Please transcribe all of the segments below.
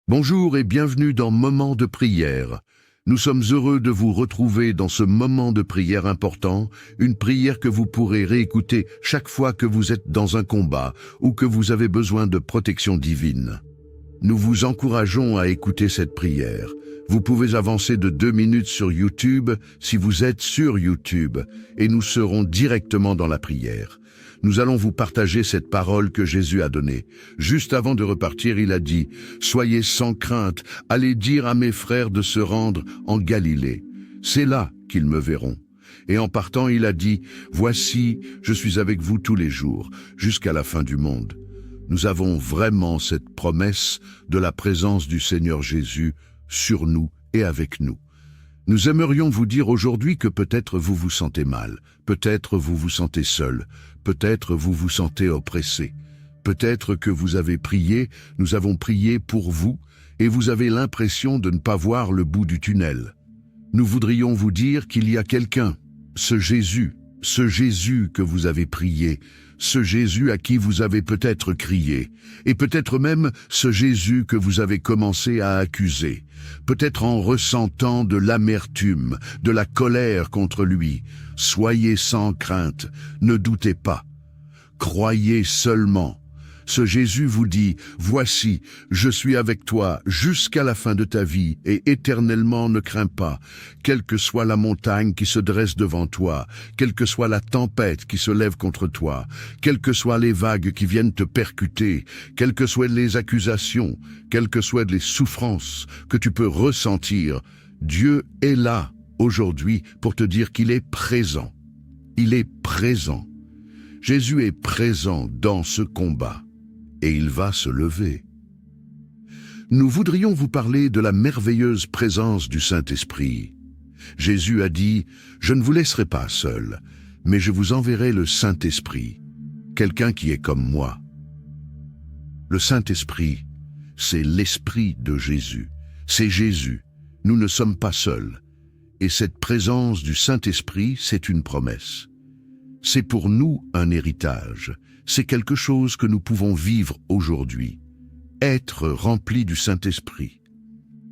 Bonjour et bienvenue dans Moment de prière. Nous sommes heureux de vous retrouver dans ce moment de prière important, une prière que vous pourrez réécouter chaque fois que vous êtes dans un combat ou que vous avez besoin de protection divine. Nous vous encourageons à écouter cette prière. Vous pouvez avancer de 2 minutes sur YouTube si vous êtes sur YouTube et nous serons directement dans la prière. Nous allons vous partager cette parole que Jésus a donnée. Juste avant de repartir, il a dit « Soyez sans crainte, allez dire à mes frères de se rendre en Galilée. C'est là qu'ils me verront. » Et en partant, il a dit « Voici, je suis avec vous tous les jours, jusqu'à la fin du monde. » Nous avons vraiment cette promesse de la présence du Seigneur Jésus sur nous et avec nous. Nous aimerions vous dire aujourd'hui que peut-être vous vous sentez mal, peut-être vous vous sentez seul, peut-être vous vous sentez oppressé, peut-être que vous avez prié, nous avons prié pour vous, et vous avez l'impression de ne pas voir le bout du tunnel. Nous voudrions vous dire qu'il y a quelqu'un, ce Jésus que vous avez prié, ce Jésus à qui vous avez peut-être crié, et peut-être même ce Jésus que vous avez commencé à accuser, peut-être en ressentant de l'amertume, de la colère contre lui. Soyez sans crainte, ne doutez pas, croyez seulement. Ce Jésus vous dit « Voici, je suis avec toi jusqu'à la fin de ta vie et éternellement ne crains pas, quelle que soit la montagne qui se dresse devant toi, quelle que soit la tempête qui se lève contre toi, quelles que soient les vagues qui viennent te percuter, quelles que soient les accusations, quelles que soient les souffrances que tu peux ressentir, Dieu est là aujourd'hui pour te dire qu'il est présent. Il est présent. Jésus est présent dans ce combat. Et il va se lever. Nous voudrions vous parler de la merveilleuse présence du Saint-Esprit. Jésus a dit « Je ne vous laisserai pas seul, mais je vous enverrai le Saint-Esprit, quelqu'un qui est comme moi. » Le Saint-Esprit, c'est l'Esprit de Jésus. C'est Jésus. Nous ne sommes pas seuls. Et cette présence du Saint-Esprit, c'est une promesse. C'est pour nous un héritage. C'est quelque chose que nous pouvons vivre aujourd'hui. Être remplis du Saint-Esprit.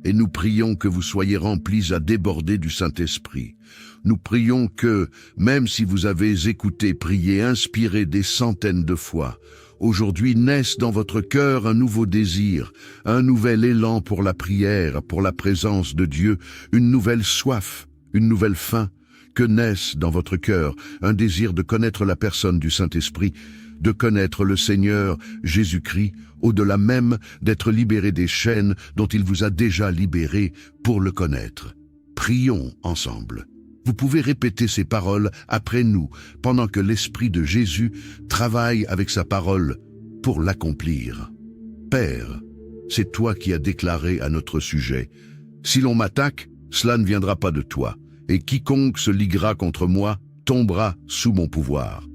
Et nous prions que vous soyez remplis à déborder du Saint-Esprit. Nous prions que, même si vous avez écouté, prié, inspiré des centaines de fois, aujourd'hui naisse dans votre cœur un nouveau désir, un nouvel élan pour la prière, pour la présence de Dieu, une nouvelle soif, une nouvelle faim, que naisse dans votre cœur un désir de connaître la personne du Saint-Esprit, de connaître le Seigneur Jésus-Christ, au-delà même d'être libéré des chaînes dont il vous a déjà libéré pour le connaître. Prions ensemble. Vous pouvez répéter ces paroles après nous, pendant que l'Esprit de Jésus travaille avec sa parole pour l'accomplir. Père, c'est toi qui as déclaré à notre sujet « Si l'on m'attaque, cela ne viendra pas de toi, et quiconque se liguera contre moi tombera sous mon pouvoir. »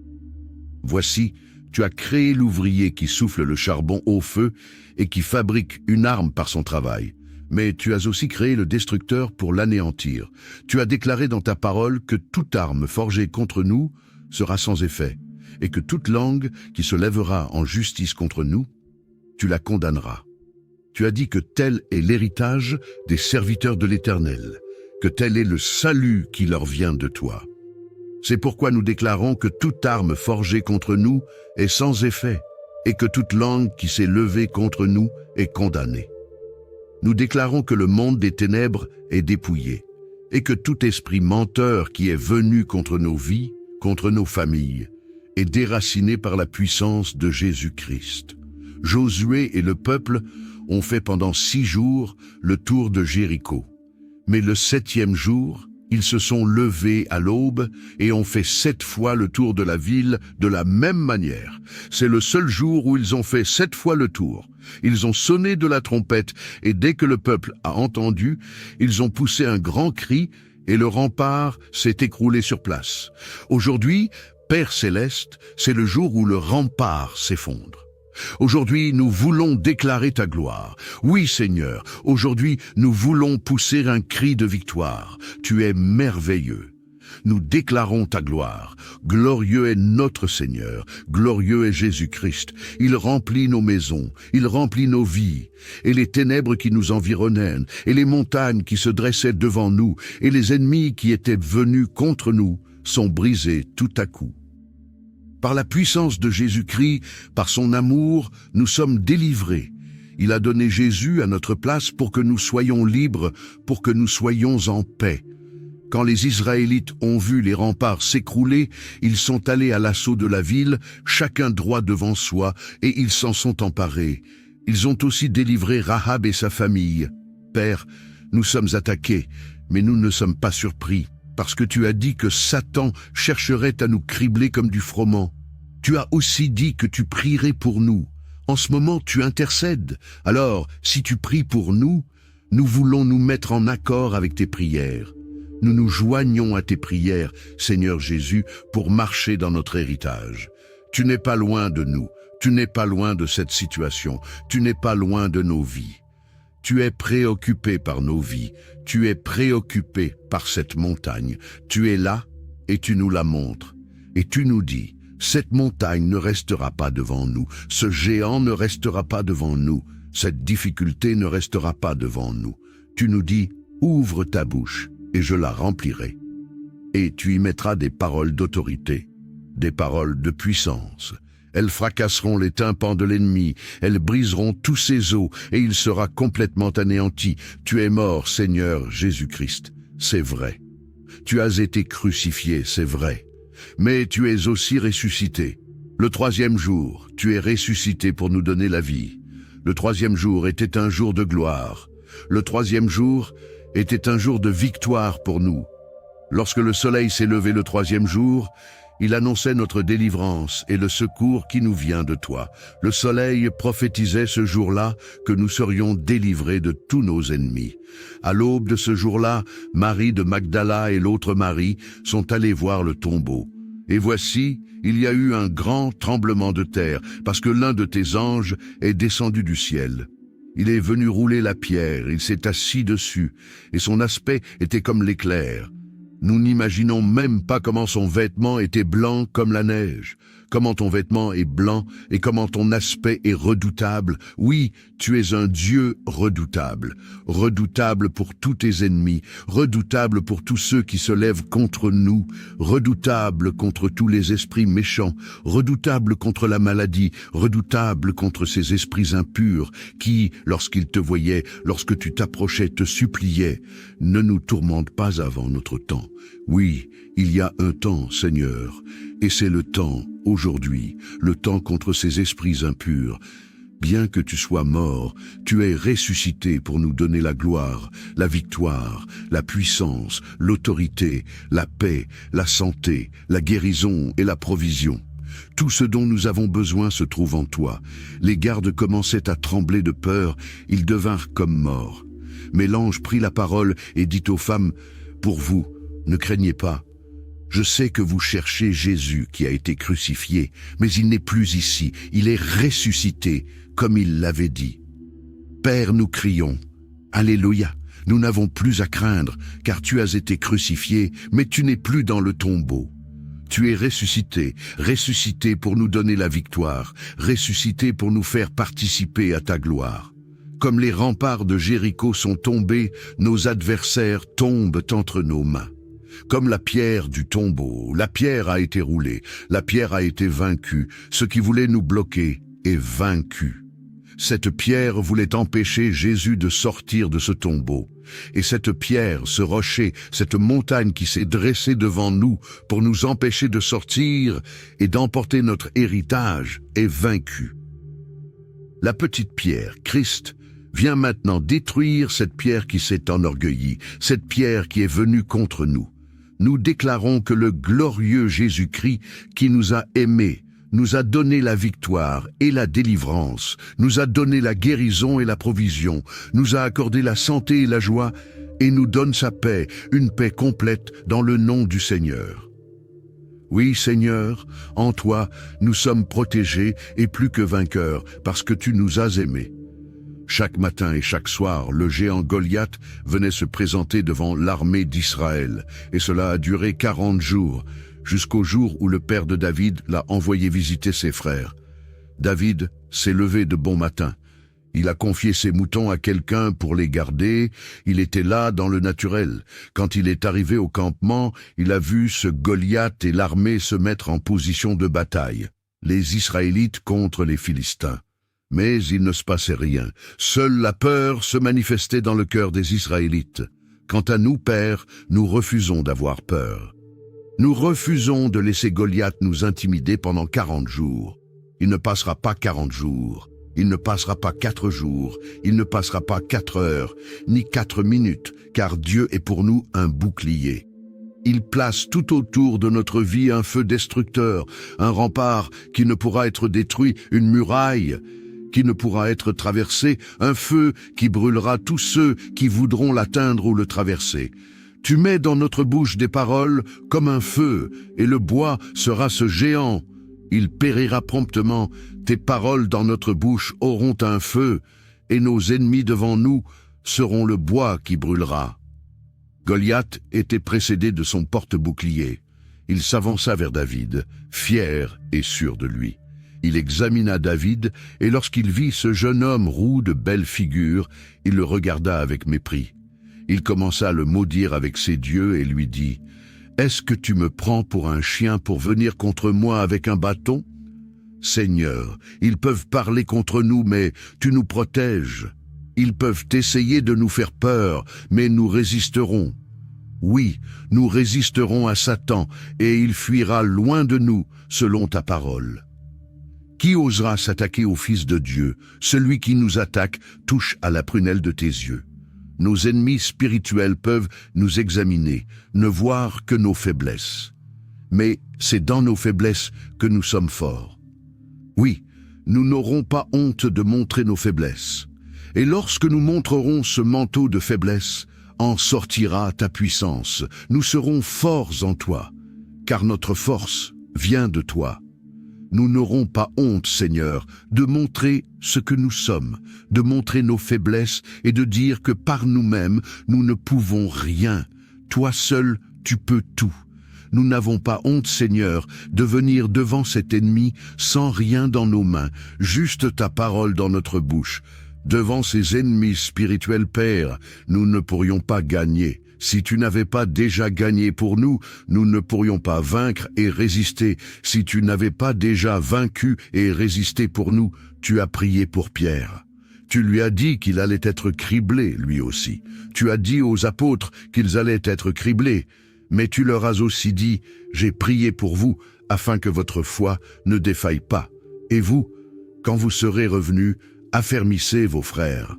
Voici, tu as créé l'ouvrier qui souffle le charbon au feu et qui fabrique une arme par son travail. Mais tu as aussi créé le destructeur pour l'anéantir. Tu as déclaré dans ta parole que toute arme forgée contre nous sera sans effet, et que toute langue qui se lèvera en justice contre nous, tu la condamneras. Tu as dit que tel est l'héritage des serviteurs de l'Éternel, que tel est le salut qui leur vient de toi. C'est pourquoi nous déclarons que toute arme forgée contre nous est sans effet et que toute langue qui s'est levée contre nous est condamnée. Nous déclarons que le monde des ténèbres est dépouillé et que tout esprit menteur qui est venu contre nos vies, contre nos familles, est déraciné par la puissance de Jésus-Christ. Josué et le peuple ont fait pendant 6 jours le tour de Jéricho. Mais le 7e jour, ils se sont levés à l'aube et ont fait 7 fois le tour de la ville de la même manière. C'est le seul jour où ils ont fait 7 fois le tour. Ils ont sonné de la trompette et dès que le peuple a entendu, ils ont poussé un grand cri et le rempart s'est écroulé sur place. Aujourd'hui, Père Céleste, c'est le jour où le rempart s'effondre. Aujourd'hui, nous voulons déclarer ta gloire. Oui, Seigneur, aujourd'hui, nous voulons pousser un cri de victoire. Tu es merveilleux. Nous déclarons ta gloire. Glorieux est notre Seigneur, glorieux est Jésus-Christ. Il remplit nos maisons, il remplit nos vies. Et les ténèbres qui nous environnaient, et les montagnes qui se dressaient devant nous, et les ennemis qui étaient venus contre nous, sont brisés tout à coup. Par la puissance de Jésus-Christ, par son amour, nous sommes délivrés. Il a donné Jésus à notre place pour que nous soyons libres, pour que nous soyons en paix. Quand les Israélites ont vu les remparts s'écrouler, ils sont allés à l'assaut de la ville, chacun droit devant soi, et ils s'en sont emparés. Ils ont aussi délivré Rahab et sa famille. Père, nous sommes attaqués, mais nous ne sommes pas surpris, parce que tu as dit que Satan chercherait à nous cribler comme du froment. Tu as aussi dit que tu prierais pour nous. En ce moment, tu intercèdes. Alors, si tu pries pour nous, nous voulons nous mettre en accord avec tes prières. Nous nous joignons à tes prières, Seigneur Jésus, pour marcher dans notre héritage. Tu n'es pas loin de nous, tu n'es pas loin de cette situation, tu n'es pas loin de nos vies. Tu es préoccupé par nos vies, tu es préoccupé par cette montagne. Tu es là et tu nous la montres. Et tu nous dis, cette montagne ne restera pas devant nous, ce géant ne restera pas devant nous, cette difficulté ne restera pas devant nous. Tu nous dis, ouvre ta bouche et je la remplirai. Et tu y mettras des paroles d'autorité, des paroles de puissance. Elles fracasseront les tympans de l'ennemi, elles briseront tous ses os, et il sera complètement anéanti. Tu es mort, Seigneur Jésus-Christ, c'est vrai. Tu as été crucifié, c'est vrai. Mais tu es aussi ressuscité. Le troisième jour, tu es ressuscité pour nous donner la vie. Le troisième jour était un jour de gloire. Le troisième jour était un jour de victoire pour nous. Lorsque le soleil s'est levé le troisième jour, il annonçait notre délivrance et le secours qui nous vient de toi. Le soleil prophétisait ce jour-là que nous serions délivrés de tous nos ennemis. À l'aube de ce jour-là, Marie de Magdala et l'autre Marie sont allées voir le tombeau. Et voici, il y a eu un grand tremblement de terre, parce que l'un de tes anges est descendu du ciel. Il est venu rouler la pierre, il s'est assis dessus, et son aspect était comme l'éclair. Nous n'imaginons même pas comment son vêtement était blanc comme la neige, comment ton vêtement est blanc et comment ton aspect est redoutable. Oui, tu es un Dieu redoutable, redoutable pour tous tes ennemis, redoutable pour tous ceux qui se lèvent contre nous, redoutable contre tous les esprits méchants, redoutable contre la maladie, redoutable contre ces esprits impurs qui, lorsqu'ils te voyaient, lorsque tu t'approchais, te suppliaient. Ne nous tourmente pas avant notre temps. Oui, il y a un temps, Seigneur, et c'est le temps, aujourd'hui, le temps contre ces esprits impurs. Bien que tu sois mort, tu es ressuscité pour nous donner la gloire, la victoire, la puissance, l'autorité, la paix, la santé, la guérison et la provision. Tout ce dont nous avons besoin se trouve en toi. Les gardes commençaient à trembler de peur, ils devinrent comme morts. Mais l'ange prit la parole et dit aux femmes, « Pour vous, ne craignez pas. Je sais que vous cherchez Jésus qui a été crucifié, mais il n'est plus ici, il est ressuscité, comme il l'avait dit. Père, nous crions, Alléluia, nous n'avons plus à craindre, car tu as été crucifié, mais tu n'es plus dans le tombeau. Tu es ressuscité, ressuscité pour nous donner la victoire, ressuscité pour nous faire participer à ta gloire. Comme les remparts de Jéricho sont tombés, nos adversaires tombent entre nos mains. Comme la pierre du tombeau, la pierre a été roulée, la pierre a été vaincue, ce qui voulait nous bloquer est vaincu. Cette pierre voulait empêcher Jésus de sortir de ce tombeau. Et cette pierre, ce rocher, cette montagne qui s'est dressée devant nous pour nous empêcher de sortir et d'emporter notre héritage est vaincue. La petite pierre, Christ, vient maintenant détruire cette pierre qui s'est enorgueillie, cette pierre qui est venue contre nous. Nous déclarons que le glorieux Jésus-Christ qui nous a aimés, nous a donné la victoire et la délivrance, nous a donné la guérison et la provision, nous a accordé la santé et la joie et nous donne sa paix, une paix complète dans le nom du Seigneur. Oui, Seigneur, en toi, nous sommes protégés et plus que vainqueurs parce que tu nous as aimés. Chaque matin et chaque soir, le géant Goliath venait se présenter devant l'armée d'Israël, et cela a duré 40 jours, jusqu'au jour où le père de David l'a envoyé visiter ses frères. David s'est levé de bon matin. Il a confié ses moutons à quelqu'un pour les garder. Il était là dans le naturel. Quand il est arrivé au campement, il a vu ce Goliath et l'armée se mettre en position de bataille. Les Israélites contre les Philistins. Mais il ne se passait rien. Seule la peur se manifestait dans le cœur des Israélites. Quant à nous, Père, nous refusons d'avoir peur. Nous refusons de laisser Goliath nous intimider pendant 40 jours. Il ne passera pas 40 jours. Il ne passera pas 4 jours, il ne passera pas 4 heures, ni 4 minutes, car Dieu est pour nous un bouclier. Il place tout autour de notre vie un feu destructeur, un rempart qui ne pourra être détruit, une muraille qui ne pourra être traversée, un feu qui brûlera tous ceux qui voudront l'atteindre ou le traverser. Tu mets dans notre bouche des paroles comme un feu, et le bois sera ce géant. Il périra promptement, tes paroles dans notre bouche auront un feu, et nos ennemis devant nous seront le bois qui brûlera. Goliath était précédé de son porte-bouclier. Il s'avança vers David, fier et sûr de lui. Il examina David, et lorsqu'il vit ce jeune homme roux de belle figure, il le regarda avec mépris. Il commença à le maudire avec ses dieux et lui dit: « Est-ce que tu me prends pour un chien pour venir contre moi avec un bâton ? Seigneur, ils peuvent parler contre nous, mais tu nous protèges. Ils peuvent essayer de nous faire peur, mais nous résisterons. Oui, nous résisterons à Satan, et il fuira loin de nous, selon ta parole. Qui osera s'attaquer au Fils de Dieu? Celui qui nous attaque touche à la prunelle de tes yeux. Nos ennemis spirituels peuvent nous examiner, ne voir que nos faiblesses. Mais c'est dans nos faiblesses que nous sommes forts. Oui, nous n'aurons pas honte de montrer nos faiblesses. Et lorsque nous montrerons ce manteau de faiblesse, en sortira ta puissance. Nous serons forts en toi, car notre force vient de toi. Nous n'aurons pas honte, Seigneur, de montrer ce que nous sommes, de montrer nos faiblesses et de dire que par nous-mêmes, nous ne pouvons rien. Toi seul, tu peux tout. Nous n'avons pas honte, Seigneur, de venir devant cet ennemi sans rien dans nos mains, juste ta parole dans notre bouche. Devant ces ennemis spirituels, Père, nous ne pourrions pas gagner. Si tu n'avais pas déjà gagné pour nous, nous ne pourrions pas vaincre et résister. Si tu n'avais pas déjà vaincu et résisté pour nous, tu as prié pour Pierre. Tu lui as dit qu'il allait être criblé, lui aussi. Tu as dit aux apôtres qu'ils allaient être criblés. Mais tu leur as aussi dit, j'ai prié pour vous, afin que votre foi ne défaille pas. Et vous, quand vous serez revenus, affermissez vos frères.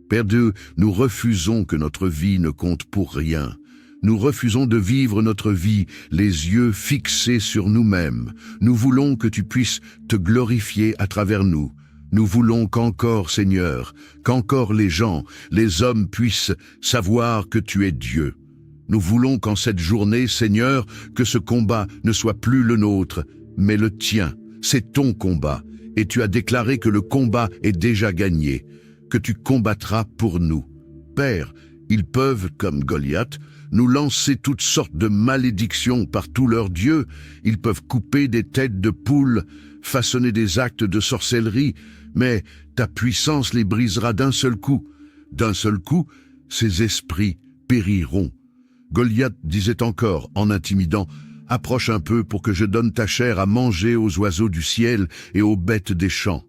Père Dieu, nous refusons que notre vie ne compte pour rien. Nous refusons de vivre notre vie les yeux fixés sur nous-mêmes. Nous voulons que tu puisses te glorifier à travers nous. Nous voulons qu'encore, Seigneur, qu'encore les gens, les hommes puissent savoir que tu es Dieu. Nous voulons qu'en cette journée, Seigneur, que ce combat ne soit plus le nôtre, mais le tien. C'est ton combat, et tu as déclaré que le combat est déjà gagné, que tu combattras pour nous. Père, ils peuvent, comme Goliath, nous lancer toutes sortes de malédictions par tous leurs dieux. Ils peuvent couper des têtes de poules, façonner des actes de sorcellerie, mais ta puissance les brisera d'un seul coup. D'un seul coup, ces esprits périront. Goliath disait encore, en intimidant, « Approche un peu pour que je donne ta chair à manger aux oiseaux du ciel et aux bêtes des champs. »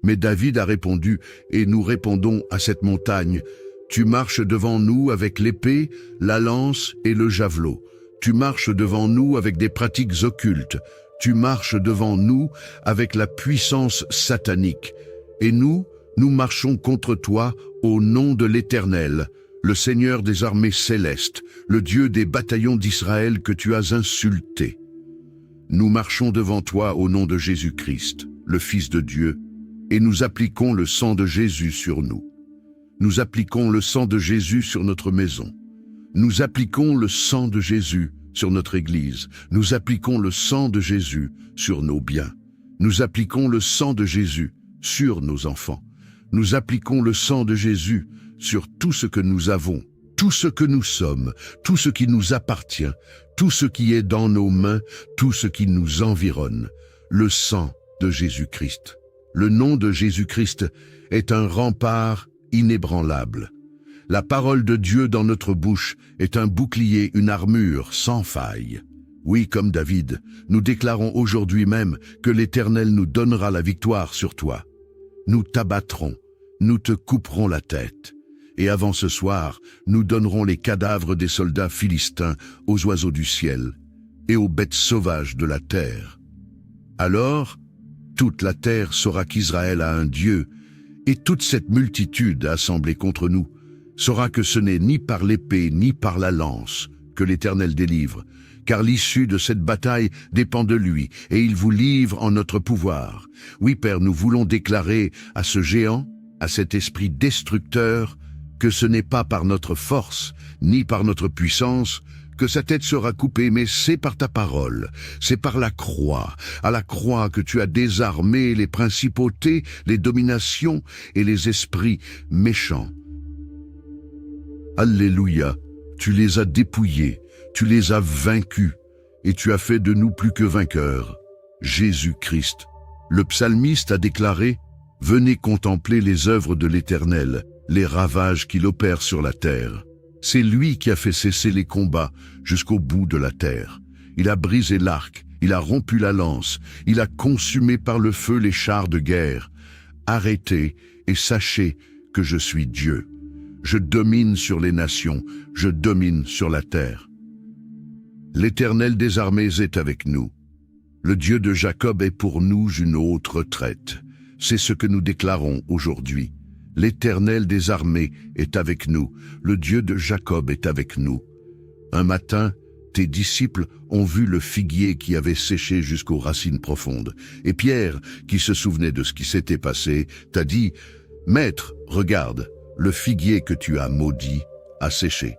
Mais David a répondu, et nous répondons à cette montagne, « Tu marches devant nous avec l'épée, la lance et le javelot. Tu marches devant nous avec des pratiques occultes. Tu marches devant nous avec la puissance satanique. Et nous marchons contre toi au nom de l'Éternel, le Seigneur des armées célestes, le Dieu des bataillons d'Israël que tu as insulté. Nous marchons devant toi au nom de Jésus-Christ, le Fils de Dieu, et nous appliquons le sang de Jésus sur nous. Nous appliquons le sang de Jésus sur notre maison. Nous appliquons le sang de Jésus sur notre Église. Nous appliquons le sang de Jésus sur nos biens. Nous appliquons le sang de Jésus sur nos enfants. nous appliquons le sang de Jésus sur tout ce que nous avons, tout ce que nous sommes, tout ce qui nous appartient, tout ce qui est dans nos mains, tout ce qui nous environne. Le sang de Jésus-Christ. Le nom de Jésus-Christ est un rempart inébranlable. La parole de Dieu dans notre bouche est un bouclier, une armure sans faille. Oui, comme David, nous déclarons aujourd'hui même que l'Éternel nous donnera la victoire sur toi. Nous t'abattrons, nous te couperons la tête. Et avant ce soir, nous donnerons les cadavres des soldats philistins aux oiseaux du ciel et aux bêtes sauvages de la terre. Alors, toute la terre saura qu'Israël a un Dieu, et toute cette multitude assemblée contre nous saura que ce n'est ni par l'épée ni par la lance que l'Éternel délivre, car l'issue de cette bataille dépend de lui, et il vous livre en notre pouvoir. Oui, Père, nous voulons déclarer à ce géant, à cet esprit destructeur, que ce n'est pas par notre force, ni par notre puissance, que sa tête sera coupée, mais c'est par ta parole, c'est par la croix, à la croix que tu as désarmé les principautés, les dominations et les esprits méchants. Alléluia, tu les as dépouillés, tu les as vaincus, et tu as fait de nous plus que vainqueurs. Jésus-Christ. Le psalmiste a déclaré « Venez contempler les œuvres de l'Éternel, les ravages qu'il opère sur la terre. » C'est lui qui a fait cesser les combats jusqu'au bout de la terre. Il a brisé l'arc, il a rompu la lance, il a consumé par le feu les chars de guerre. Arrêtez et sachez que je suis Dieu. Je domine sur les nations, je domine sur la terre. L'Éternel des armées est avec nous. Le Dieu de Jacob est pour nous une haute retraite. C'est ce que nous déclarons aujourd'hui. L'Éternel des armées est avec nous, le Dieu de Jacob est avec nous. Un matin, tes disciples ont vu le figuier qui avait séché jusqu'aux racines profondes. Et Pierre, qui se souvenait de ce qui s'était passé, t'a dit « Maître, regarde, le figuier que tu as maudit a séché. »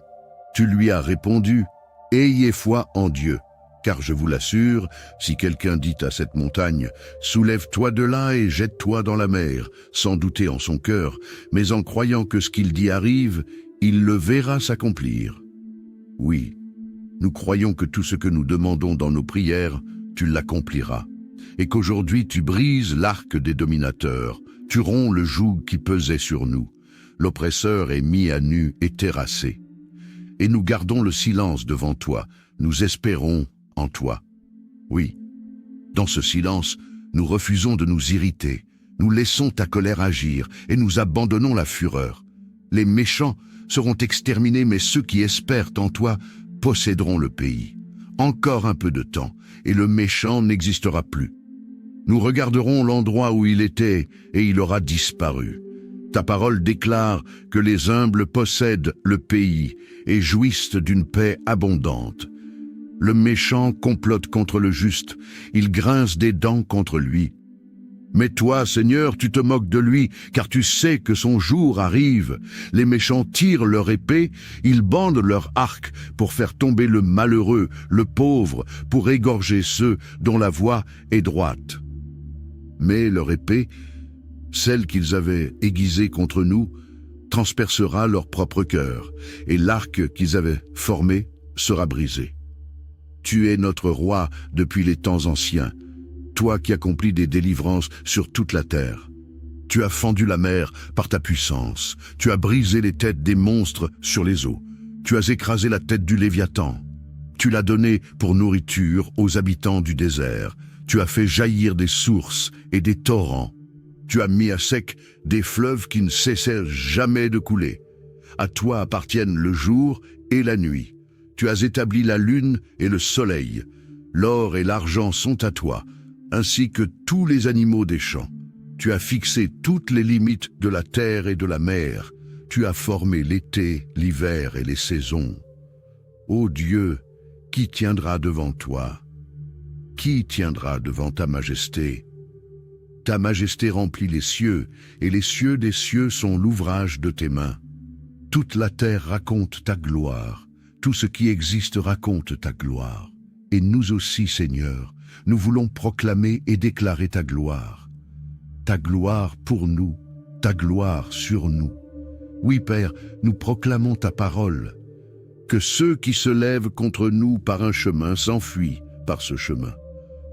Tu lui as répondu « Ayez foi en Dieu. » Car je vous l'assure, si quelqu'un dit à cette montagne « Soulève-toi de là et jette-toi dans la mer », sans douter en son cœur, mais en croyant que ce qu'il dit arrive, il le verra s'accomplir. Oui, nous croyons que tout ce que nous demandons dans nos prières, tu l'accompliras, et qu'aujourd'hui tu brises l'arc des dominateurs, tu romps le joug qui pesait sur nous. L'oppresseur est mis à nu et terrassé. Et nous gardons le silence devant toi, nous espérons en toi. Oui, dans ce silence, nous refusons de nous irriter, nous laissons ta colère agir et nous abandonnons la fureur. Les méchants seront exterminés, mais ceux qui espèrent en toi posséderont le pays. Encore un peu de temps, et le méchant n'existera plus. Nous regarderons l'endroit où il était, et il aura disparu. Ta parole déclare que les humbles possèdent le pays et jouissent d'une paix abondante. Le méchant complote contre le juste, il grince des dents contre lui. Mais toi, Seigneur, tu te moques de lui, car tu sais que son jour arrive. Les méchants tirent leur épée, ils bandent leur arc pour faire tomber le malheureux, le pauvre, pour égorger ceux dont la voie est droite. Mais leur épée, celle qu'ils avaient aiguisée contre nous, transpercera leur propre cœur, et l'arc qu'ils avaient formé sera brisé. Tu es notre roi depuis les temps anciens, toi qui accomplis des délivrances sur toute la terre. Tu as fendu la mer par ta puissance, tu as brisé les têtes des monstres sur les eaux, tu as écrasé la tête du Léviathan, tu l'as donné pour nourriture aux habitants du désert, tu as fait jaillir des sources et des torrents, tu as mis à sec des fleuves qui ne cessèrent jamais de couler. À toi appartiennent le jour et la nuit. Tu as établi la lune et le soleil. L'or et l'argent sont à toi, ainsi que tous les animaux des champs. Tu as fixé toutes les limites de la terre et de la mer. Tu as formé l'été, l'hiver et les saisons. Ô Dieu, qui tiendra devant toi? Qui tiendra devant ta majesté? Ta majesté remplit les cieux, et les cieux des cieux sont l'ouvrage de tes mains. Toute la terre raconte ta gloire. Tout ce qui existe raconte ta gloire. Et nous aussi, Seigneur, nous voulons proclamer et déclarer ta gloire. Ta gloire pour nous ta gloire sur nous. Oui, Père, nous proclamons ta parole. Que ceux qui se lèvent contre nous par un chemin s'enfuient par ce chemin.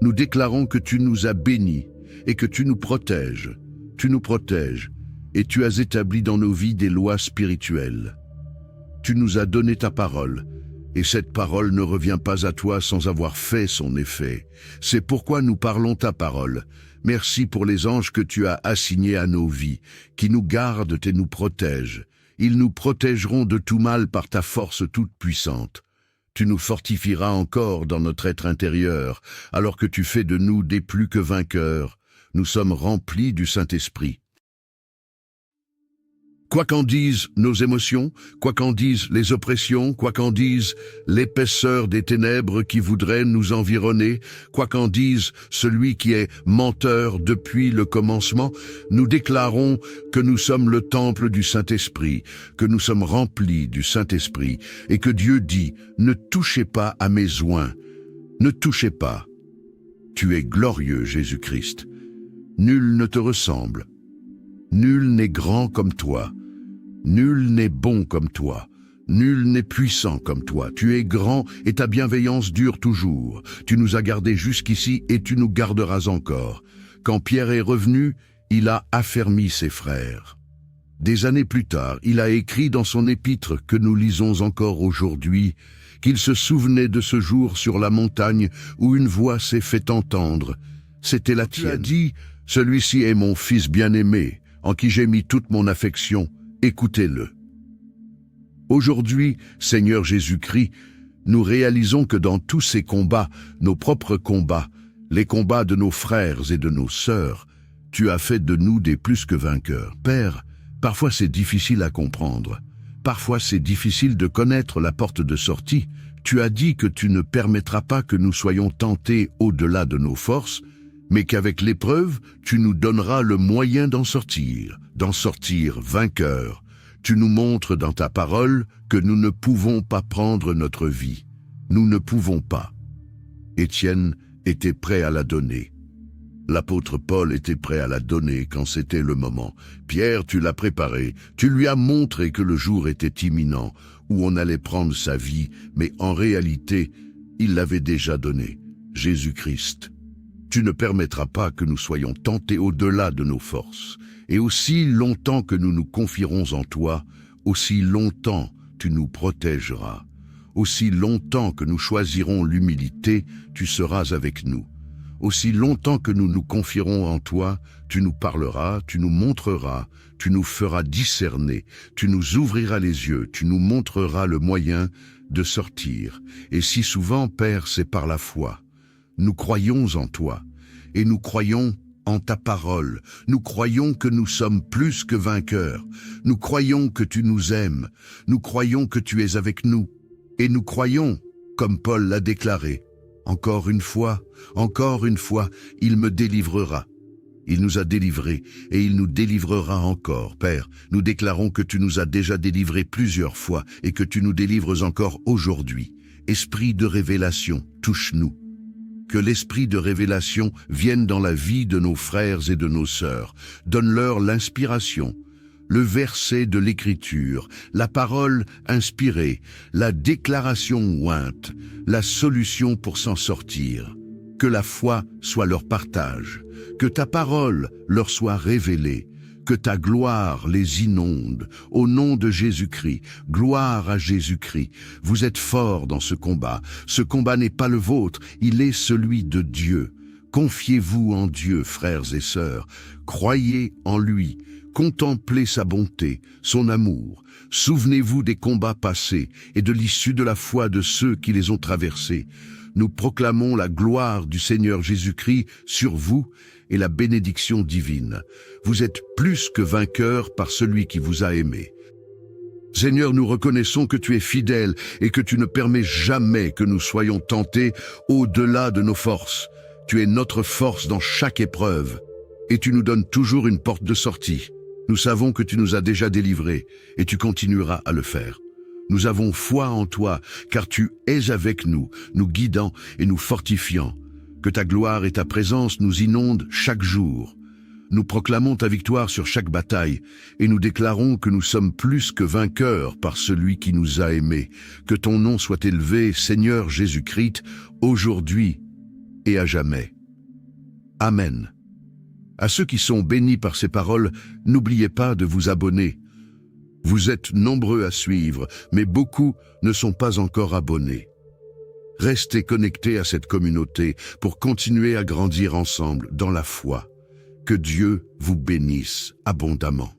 Nous déclarons que tu nous as bénis et que tu nous protèges. Tu nous protèges et tu as établi dans nos vies des lois spirituelles. Tu nous as donné ta parole et cette parole ne revient pas à toi sans avoir fait son effet. C'est pourquoi nous parlons ta parole. Merci pour les anges que tu as assignés à nos vies, qui nous gardent et nous protègent. Ils nous protégeront de tout mal par ta force toute puissante. Tu nous fortifieras encore dans notre être intérieur, alors que tu fais de nous des plus que vainqueurs. Nous sommes remplis du Saint-Esprit. Quoi qu'en disent nos émotions, quoi qu'en disent les oppressions, quoi qu'en disent l'épaisseur des ténèbres qui voudraient nous environner, quoi qu'en dise celui qui est menteur depuis le commencement, nous déclarons que nous sommes le temple du Saint-Esprit, que nous sommes remplis du Saint-Esprit, et que Dieu dit « Ne touchez pas à mes oints, ne touchez pas. Tu es glorieux, Jésus-Christ. Nul ne te ressemble. Nul n'est grand comme toi. Nul n'est bon comme toi. Nul n'est puissant comme toi. Tu es grand et ta bienveillance dure toujours. Tu nous as gardés jusqu'ici et tu nous garderas encore. Quand Pierre est revenu, il a affermi ses frères. Des années plus tard, il a écrit dans son épître que nous lisons encore aujourd'hui qu'il se souvenait de ce jour sur la montagne où une voix s'est fait entendre. C'était la tienne. Tu as dit « Celui-ci est mon fils bien-aimé, en qui j'ai mis toute mon affection. Écoutez-le. » Aujourd'hui, Seigneur Jésus-Christ, nous réalisons que dans tous ces combats, nos propres combats, les combats de nos frères et de nos sœurs, tu as fait de nous des plus que vainqueurs. Père, parfois c'est difficile à comprendre. Parfois c'est difficile de connaître la porte de sortie. Tu as dit que tu ne permettras pas que nous soyons tentés au-delà de nos forces, mais qu'avec l'épreuve, tu nous donneras le moyen d'en sortir vainqueurs. Tu nous montres dans ta parole que nous ne pouvons pas prendre notre vie. Nous ne pouvons pas. Étienne était prêt à la donner. L'apôtre Paul était prêt à la donner quand c'était le moment. Pierre, tu l'as préparé. Tu lui as montré que le jour était imminent, où on allait prendre sa vie, mais en réalité, il l'avait déjà donnée. Jésus-Christ. Tu ne permettras pas que nous soyons tentés au-delà de nos forces. Et aussi longtemps que nous nous confierons en toi, aussi longtemps tu nous protégeras. Aussi longtemps que nous choisirons l'humilité, tu seras avec nous. Aussi longtemps que nous nous confierons en toi, tu nous parleras, tu nous montreras, tu nous feras discerner, tu nous ouvriras les yeux, tu nous montreras le moyen de sortir. Et si souvent, Père, c'est par la foi. Nous croyons en toi, et nous croyons en ta parole. Nous croyons que nous sommes plus que vainqueurs. Nous croyons que tu nous aimes. Nous croyons que tu es avec nous. Et nous croyons, comme Paul l'a déclaré, encore une fois, il me délivrera. Il nous a délivrés et il nous délivrera encore. Père, nous déclarons que tu nous as déjà délivrés plusieurs fois et que tu nous délivres encore aujourd'hui. Esprit de révélation, touche-nous. Que l'esprit de révélation vienne dans la vie de nos frères et de nos sœurs. Donne-leur l'inspiration, le verset de l'Écriture, la parole inspirée, la déclaration ointe, la solution pour s'en sortir. Que la foi soit leur partage, que ta parole leur soit révélée, que ta gloire les inonde. Au nom de Jésus-Christ, gloire à Jésus-Christ. Vous êtes forts dans ce combat. Ce combat n'est pas le vôtre, il est celui de Dieu. Confiez-vous en Dieu, frères et sœurs. Croyez en lui. Contemplez sa bonté, son amour. Souvenez-vous des combats passés et de l'issue de la foi de ceux qui les ont traversés. Nous proclamons la gloire du Seigneur Jésus-Christ sur vous et la bénédiction divine. Vous êtes plus que vainqueurs par celui qui vous a aimés. Seigneur, nous reconnaissons que tu es fidèle et que tu ne permets jamais que nous soyons tentés au-delà de nos forces. Tu es notre force dans chaque épreuve et tu nous donnes toujours une porte de sortie. Nous savons que tu nous as déjà délivrés et tu continueras à le faire. Nous avons foi en toi, car tu es avec nous, nous guidant et nous fortifiant. Que ta gloire et ta présence nous inondent chaque jour. Nous proclamons ta victoire sur chaque bataille et nous déclarons que nous sommes plus que vainqueurs par celui qui nous a aimés. Que ton nom soit élevé, Seigneur Jésus-Christ, aujourd'hui et à jamais. Amen. À ceux qui sont bénis par ces paroles, n'oubliez pas de vous abonner. Vous êtes nombreux à suivre, mais beaucoup ne sont pas encore abonnés. Restez connectés à cette communauté pour continuer à grandir ensemble dans la foi. Que Dieu vous bénisse abondamment.